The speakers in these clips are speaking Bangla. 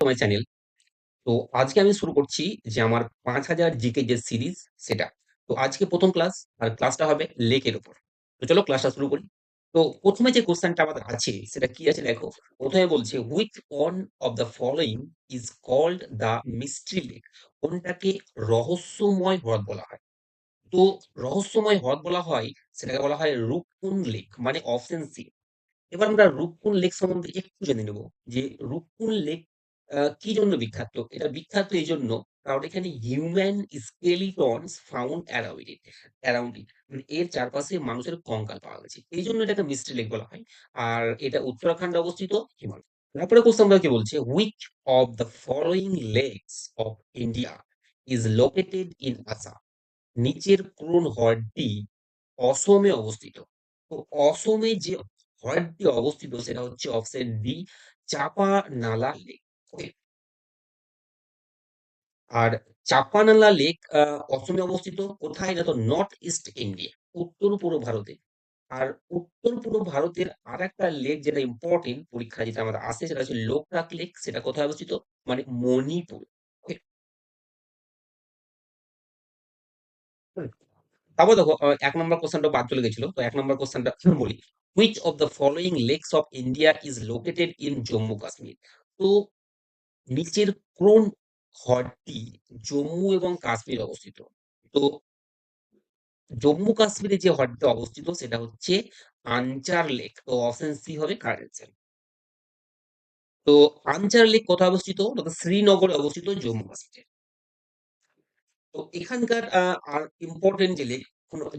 My channel. তো আজকে আমি শুরু করছি যে আমার ৫,০০০ জিকে যে সিরিজ সেটা। তো আজকে ১ম ক্লাস আর ক্লাসটা হবে লেকের উপর। তো চলো ক্লাসটা শুরু করি। তো ১ম এ যে কোয়েশ্চেনটা আমাদের আছে সেটা কি আছে দেখো। ১ম এ বলছে which one of the following is called the mystery lake? কোনটাকে রহস্যময় হ্রদ বলা হয়? তো রহস্যময় হ্রদ বলা হয় সেটাকে বলা হয় রূপকুন লেক মানে অপশন সি। এবার আমরা রূপকুন লেক সম্বন্ধে একটু জেনে নেব যে রূপকুন লেক কি জন্য বিখ্যাত? এটা বিখ্যাত এইজন্য কারণ এখানে হিউম্যান স্কেলিটনস ফাউন্ড অ্যারাউন্ড ইট মানে এর চারপাশে মানুষের কঙ্কাল পাওয়া গেছে। এইজন্য এটাকে মিস্ট্রি লেক বলা হয়। আর এটা উত্তরাখণ্ডে অবস্থিত হিমালয়। তারপরে কোশ্চেন আমরা কি বলছে which of the following lakes of India is located in Assam? নিচের কোন হ্রদটি অসমে অবস্থিত? তো অসমে যে হ্রদটি অবস্থিত সেটা হচ্ছে অপশন ডি চাপানালা লেক। ওকে। আর চাপানালা লেক অসমে অবস্থিত কোথায় না তো নর্থ ইস্ট ইন্ডিয়া উত্তর পূর্ব ভারতে। আর উত্তর পূর্ব ভারতের আর একটা লেক যেটা ইম্পর্টেন্ট পরীক্ষা যেটা আমাদের আসে সেটা হচ্ছে লোকটাক লেক সেটা কোথায় অবস্থিত মানে মণিপুর। ওকে। তারপর দেখো ১ নম্বর কোয়েশ্চেনটা বাদ চলে গেছিল। তো ১ নম্বর কোয়েশ্চেনটা বলি। Which of the following lakes of India is located in Jammu Kashmir? তো নিচের কোন হ্রদটি জম্মু এবং কাশ্মীরে অবস্থিত? তো জম্মু কাশ্মীরে যে হ্রদটা অবস্থিত সেটা হচ্ছে আনচার লেক। তো অপশন সি হবে কারেক্ট অ্যান্সার। তো আনচার লেক কোথায় অবস্থিত? না তো শ্রীনগরে অবস্থিত জম্মু কাশ্মীরে। তো এখানকার আর ইম্পর্টেন্ট যে লেক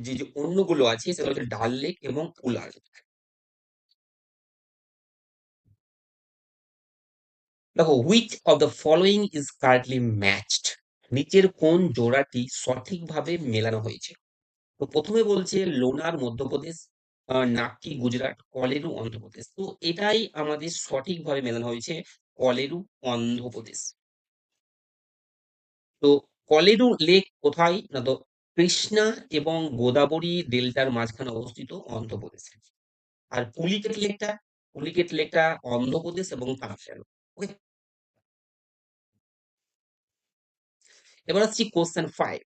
যে অন্যগুলো আছে সেটা হচ্ছে ডাল লেক এবং উলার লেক। দেখো which of the following is correctly matched? নিচের কোন জোড়াটি সঠিকভাবে মেলানো হয়েছে? তো প্রথমে বলছে লোনার মধ্যপ্রদেশ, নাক্কি গুজরাট, কলেরু অন্ধ্রপ্রদেশ। তো এটাই আমাদের সঠিকভাবে মেলানো হয়েছে কলেরু অন্ধ্রপ্রদেশ। তো কলেরু লেক কোথায় না তো কৃষ্ণা এবং গোদাবরী ডেল্টার মাঝখানে অবস্থিত অন্ধ্রপ্রদেশে। আর পুলিকেট লেকটা অন্ধ্রপ্রদেশ এবং তামিলনাড়ু। ওকে। এবার আসছি question 5।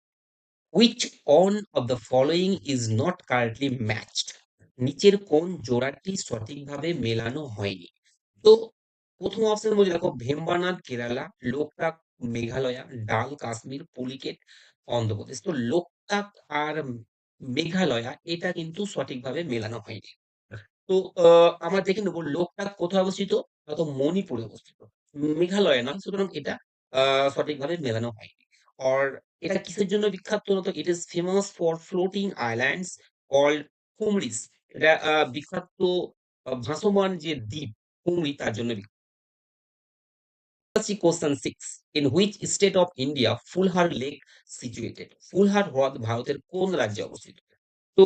Which one of the following is not correctly matched? নিচের কোন জোড়াটি সঠিকভাবে মেলানো হয়নি? তো প্রথম অপশনের মধ্যে দেখো ভেম্বানাদ কেরালা, লোকটাক মেঘালয়া, ডাল কাশ্মীর, পুলিকেট অন্ধ্রপ্রদেশ। তো লোকটাক আর মেঘালয়া এটা কিন্তু সঠিকভাবে মেলানো হয়নি। তো আমরা দেখে নেব লোকটাক কোথায় অবস্থিত? তা তো মণিপুরে অবস্থিত। মেঘালয় নয়। সুতরাং এটা সঠিকভাবে মেলানো হয়নি। আর এটা কিসের জন্য বিখ্যাত? না তো it is famous for floating islands called কুমরিস। এটা বিখ্যাত ভাসমান যে দ্বীপ কুমরি তার জন্য বিখ্যাত। Question 6। In which state of India Fulhar lake situated? Fulhar হ্রদ ভারতের কোন রাজ্যে অবস্থিত? তো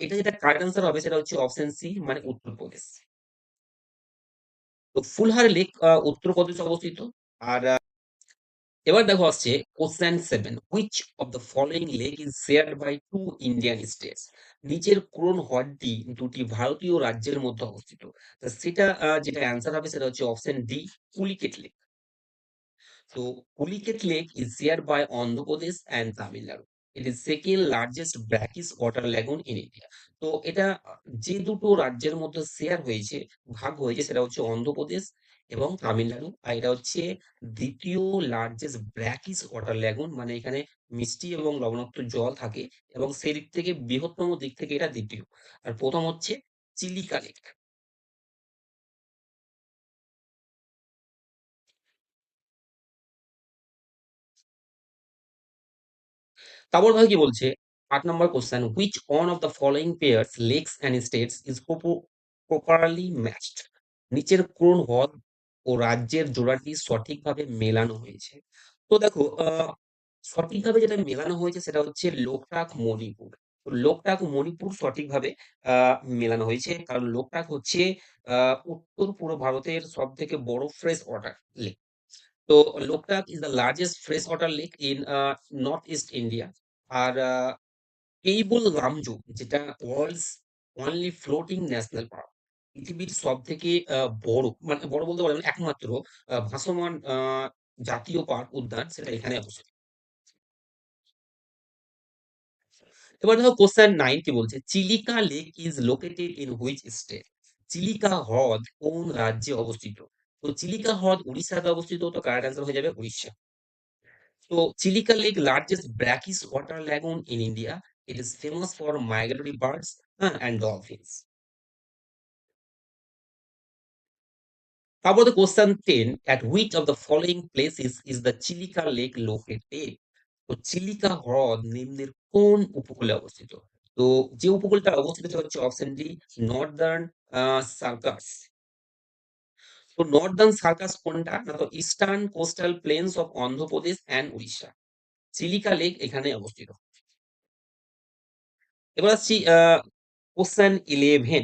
এটা যেটা কারেক্ট অ্যান্সার হবে সেটা হচ্ছে অপশন সি মানে উত্তরপ্রদেশ। তো ফুলহার লেক উত্তরপ্রদেশে অবস্থিত। আর এবার দেখো আসছে question 7। Which of the following lake is shared by two Indian states? নিচের কোন হ্রদটি দুটি ভারতীয় রাজ্যের মধ্যে অবস্থিত? তো সেটা যেটা অ্যান্সার হবে সেটা হচ্ছে অপশন ডি পুলিকেট লেক। তো Pulicat lake is shared by Andhra Pradesh and Tamil Nadu. It is second largest brackish water ল্যাগুন in India. তো এটা যে দুটো রাজ্যের মধ্যে শেয়ার হয়েছে ভাগ হয়েছে সেটা হচ্ছে অন্ধ্রপ্রদেশ এবং তামিলনাড়ু। আর এটা হচ্ছে দ্বিতীয় লার্জেস্ট ব্র্যাকিশ ওয়াটার ল্যাগুন মানে এখানে মিষ্টি এবং লবণাক্ত জল থাকে এবং সেই দিক থেকে বৃহত্তম দিক থেকে এটা দ্বিতীয়। আর প্রথম হচ্ছে চিলিকা লেক। তারপর ভাই কি বলছে ৮ নম্বর question which one of the following pairs lakes and states is properly matched? নিচের কোন হ্রদ ও রাজ্যের জোড়াটি সঠিকভাবে মেলানো হয়েছে? তো দেখো সঠিকভাবে যেটা মেলানো হয়েছে সেটা হচ্ছে লোকটাক মণিপুর। তো লোকটাক মণিপুর সঠিকভাবে মেলানো হয়েছে কারণ লোকটাক হচ্ছে উত্তর পূর্ব ভারতের সব থেকে বড় ফ্রেশ ওয়াটার লেক। তো Loktak is the largest fresh water lake in north east India. আর কেইবুল লামজু যেটা world's only floating national park. পৃথিবীর সবথেকে বড় মানে বড় বলতে পারেন একমাত্র ভাসমান জাতীয় পার্ক উদ্যান সেটা এখানে অবস্থিত। এবার দেখো কোশ্চেন 9 কি বলছে? Chilika lake is located in which state? Chilika হ্রদ কোন রাজ্যে অবস্থিত? তো চিলিকা হ্রদ উড়িষ্যাতে অবস্থিত, তো কারেক্ট অ্যান্সার হয়ে যাবে উড়িষ্যা। তো Chilika lake largest brackish water lagoon in India. It is famous for migratory birds and dolphins. তারপরে question 10, at which of the following places is the Chilika lake located? তো চিলিকা হ্রদ নিম্নের কোন উপকূলে অবস্থিত? তো যে উপকূলটা অবস্থিত সেটা হচ্ছে অপশন ডি, নর্দার্ন সার্কাস। তো নর্দার্ন সার্কাস কোনটা? না তো eastern coastal plains of Andhra Pradesh and Orissa. Chilika lake এখানে অবস্থিত। এবার আসছি question 11,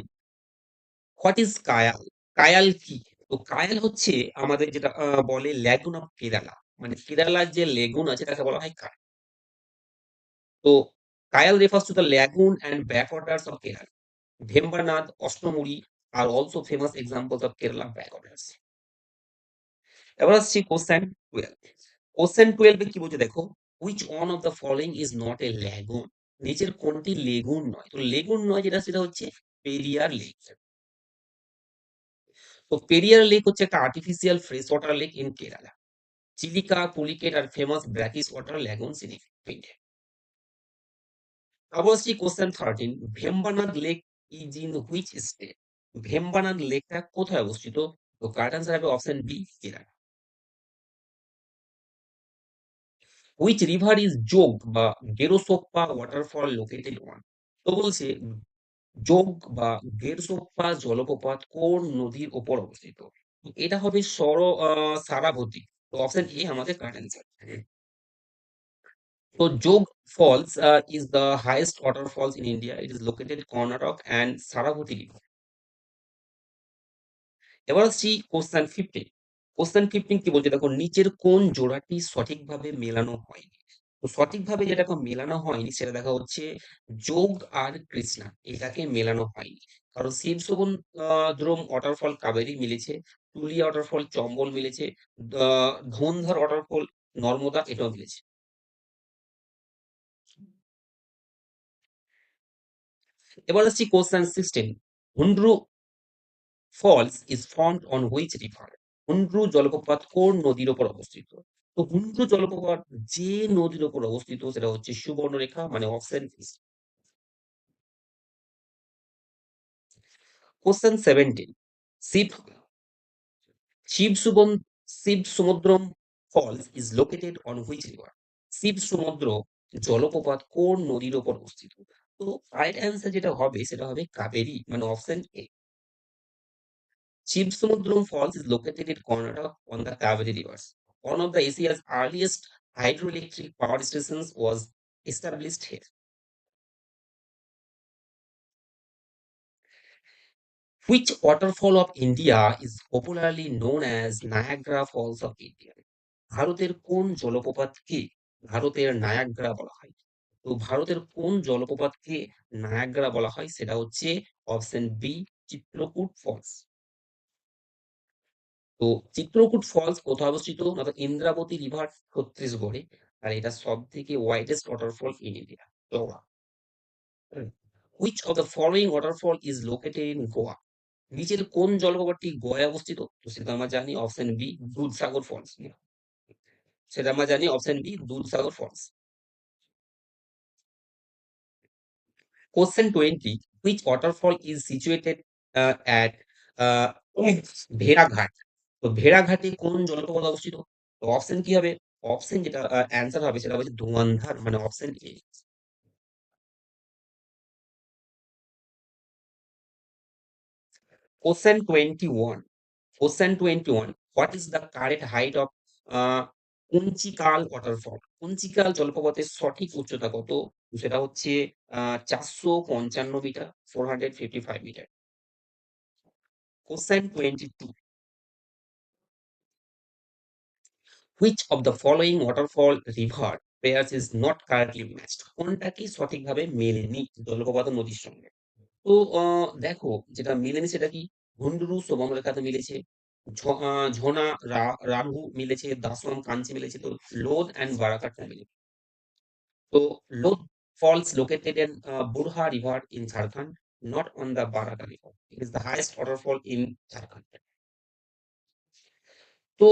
what is kayal? Kayal কি? তো কায়াল হচ্ছে আমাদের যেটা বলে ল্যাগুন অফ কেরালা। মানে কেরালার যে লেগুন আছে তাকে বলা হয় কায়াল। তো Kyle refers to the lagoon and backwaters of Kerala. Vembanad, Oshnamuri are also famous examples of Kerala backwaters. এবার আসছি কোশ্চেন 12। কোশ্চেন 12 এ কি বলছে দেখো, which one of the following is not a lagoon? নিচের কোনটি লেগুন নয়? তো লেগুন নয় যেটা সেটা হচ্ছে পেরিয়ার লেক। তো পেরিয়ার লেক হচ্ছে একটা artificial fresh water lake in Kerala. Chilika, Pulicat আর famous brackish water lagoons in India. তারপর আসছি question 13, Vembanad lake is in which state? Vembanad লেকটা কোথায় অবস্থিত? তো কারেক্ট অ্যান্সার হবে option B, Kerala. Which river is Jog বা গেরোসোপ্পা ওয়াটারফল লোকেটেড অন? তো বলছে যোগ বা গেরসোপ্পা জলপ্রপাত কোন নদীর ওপর অবস্থিত? এটা হবে সারাভতী। তো অপশন এ আমাদের correct answer. So Jog Falls is the highest waterfalls in India. It is located in Karnataka and Saravati River. এবার আসছি কোশ্চেন 15। কোশ্চেন 15 কি বলছে দেখো, নিচের কোন জোড়াটি সঠিকভাবে মেলানো হয়নি? তো সঠিকভাবে যেটাকে মেলানো হয়নি সেটা দেখা হচ্ছে যোগ আর কৃষ্ণা, এটাকে মেলানো হয়নি। কারণ শিবসমুদ্রম ওয়াটারফল কাবেরী মিলেছে, তুলিয়া ওয়াটারফল চম্বল মিলেছে, ধুন্ধর ওয়াটারফল নর্মদা এটাও মিলেছে। এবার আসছি question 16। Hundru falls is formed on which river? Hundru জলপ্রপাত কোন নদীর উপর অবস্থিত? তো হুন্ড্রু জলপ্রপাত যে নদীর উপর অবস্থিত সেটা হচ্ছে সুবর্ণরেখা, মানে option B. Question 17, Shiva Shiva সুবন Shiva Samudram falls is located on which river? Shiva Samudra জলপ্রপাত কোন নদীর উপর অবস্থিত? তো রাইট অ্যান্সার যেটা হবে সেটা হবে কাবেরী, মানে option A. Chibsamudram Falls is located in Karnataka on the Kaveri rivers. One of the Asia's earliest hydroelectric power stations was established here. Which waterfall of India is popularly known as Niagara Falls of India? ভারতের কোন জলপ্রপাতকে ভারতের নায়াগ্রা বলা হয়? তো ভারতের কোন জলপ্রপাতকে নায়াগ্রা বলা হয় সেটা হচ্ছে অপশন বি, চিত্রকূট ফলস। তো চিত্রকূট ফলস কোথায় অবস্থিত? না তো ইন্দ্রাবতী রিভার ছত্তিশগড়ে। আর এটা সব থেকে widest waterfall in India, Goa. Which of the following waterfall is located in Goa? নিচের কোন জলপ্রপাতটি গোয়ায় অবস্থিত? তো সেটা আমরা জানি অপশন বি, দুধসাগর ফলস। সেটা আমরা জানি option B, Dudhsagar falls. Question 20, which waterfall is situated at ভেড়াঘাট? তো ভেড়াঘাটে কোন জলপ্রপাত অবস্থিত? তো অপশন কি হবে? অপশন যেটা অ্যান্সার হবে সেটা হচ্ছে ধুয়ান্ধার, মানে option A. Question 21। Question 21, what is the correct height of Kunchikal waterfall? Kunchikal জলপ্রপাতের সঠিক উচ্চতা কত? তো সেটা হচ্ছে 455 metre, 455 metre. Question 22, which of the following waterfall river pairs is not correctly matched? কোনটা কি সঠিকভাবে মেলেনি জলপ্রপাত ও নদীর সঙ্গে? তো দেখো যেটা মেলেনি সেটা কি? হুন্ডুরু সুবর্ণরেখাতে মিলেছে, ঝোনা রাঢ়ু মিলেছে, দাসম কাঞ্চি মিলেছে, তো লোধ অ্যান্ড বারাকাটটা মিলেছে। তো Lodh falls located in Burha River in Jharkhand, not on the Baraka River. It is the highest waterfall in Jharkhand. তো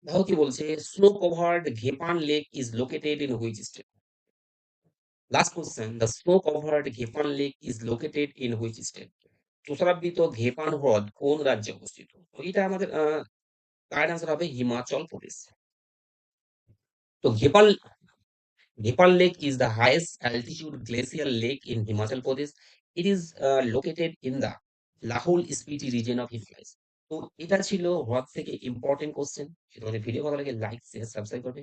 দেখো কি বলছে, snow covered Ghepan lake is located in which state? Last question, the snow covered Ghepan lake is located in which state? তুষারাবৃত ঘেপান হ্রদ কোন রাজ্যে অবস্থিত? তো এটা আমাদের কারেক্ট আনসার হবে হিমাচল প্রদেশ। তো Nepal Lake is the highest altitude glacial lake in Himachal Pradesh. It is located in the Lahul Spiti region of Himalayas. তো এটা ছিল হ্রদ থেকে ইম্পর্টেন্ট কোশ্চেন। তোমাদের ভিডিও ভালো লাগে লাইক শেয়ার সাবস্ক্রাইব করবে।